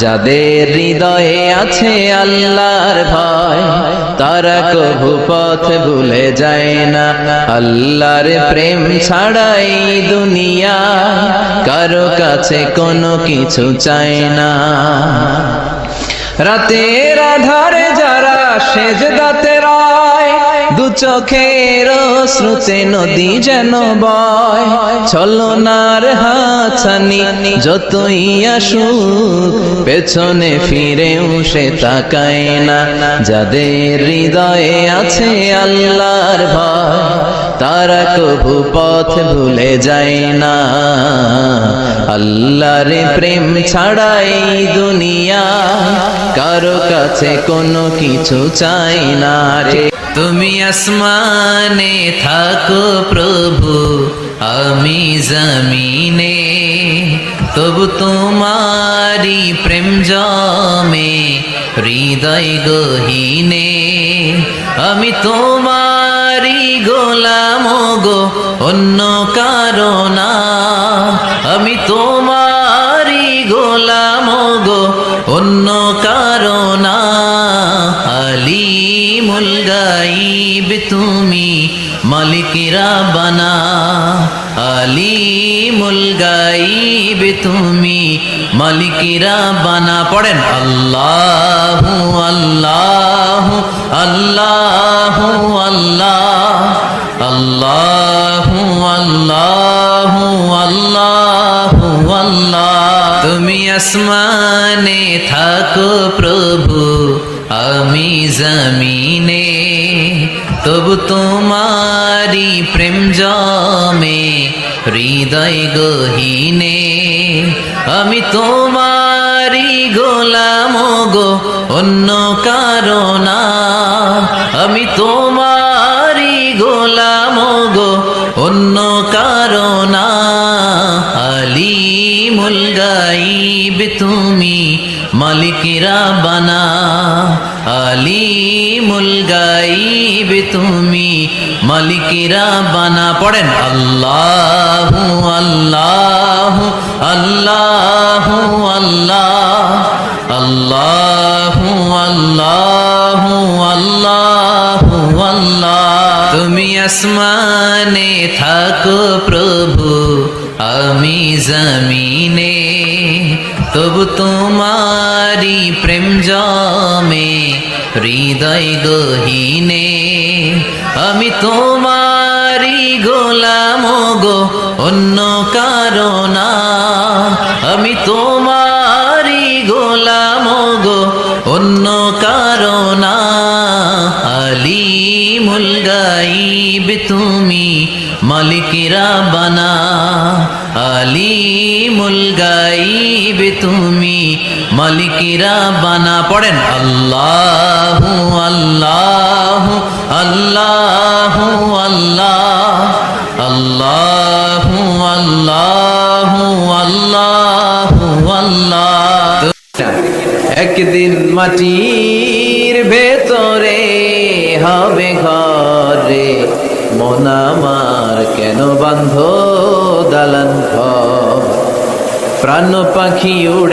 যাদের হৃদয়ে আছে আল্লাহর ভয় তারা কভু পথ ভুলে যায় না। আল্লাহর প্রেম ছাড়াই দুনিয়া কারো কাছে কোনো কিছু চায় না। রাতের আধারে যারা সেজদাতে রয় দু চোখের শ্রুতে নদী যেন বয়। ছলনার হাতছানি যতই আসুক পেছনে ফিরেও সে তাকায় না। যাদের হৃদয়ে আছে আল্লাহর ভয় তারা কভু পথ ভুলে যায় না। আল্লাহর প্রেম ছাড়াই দুনিয়া কারো কাছে কোনো কিছু চাই না রে। তুমি আসমানে থাকো প্রভু আমি জমিনে, তবু তোমারি প্রেম জমে হৃদয় গহীনে। আমি তোমারি গোলাম গো অন্য কারো না, আমি তোমারি গোলাম গো অন্য কারো না। আলিমুল গাইব তুমি মালিক রাব্বানা, আলিমুল গাইব তুমি মালিক রাব্বানা। পড়েন আল্লাহু আল্লাহু আল্লাহু আল্লাহ, আল্লাহু আল্লাহু আল্লাহু আল্লাহ। তুমি আসমানে থাকো প্রভু আমি জমিনে, তবু তোমারি প্রেম জমে হৃদয় গহীনে। আমি তোমারি গোলাম গো অন্য কারো না, আমি তোমারি গোলাম গো অন্য কারো না। আলিমুল গাইব তুমি মালিক রাব্বানা, আলিমুল গাইব তুমি মালিক রাব্বানা। পড়েন আল্লাহু আল্লাহু আল্লাহু আল্লাহ, আল্লাহু আল্লাহু আল্লাহু আল্লাহ। তুমি আসমানে থাকো প্রভু আমি জমিনে, তবু তোমারি প্রেম জমে হৃদয় গহীনে। আমি তোমারি গোলাম গো অন্য কারো না, আমি তোমারি গোলাম গো অন্য কারো না। আলিমুল গাইব তুমি মালিক রাব্বানা, আলিমুল গাইব তুমি মালিক রাব্বানা। পড়েন আল্লাহু আল্লাহু আল্লাহু আল্লাহ, আল্লাহু আল্লাহু আল্লাহু আল্লাহ। একদিন মাটির ভেতরে হবে ঘরে, মন আমার কেন বাঁধো দালান ঘর। প্রাণ পাখি উড়ে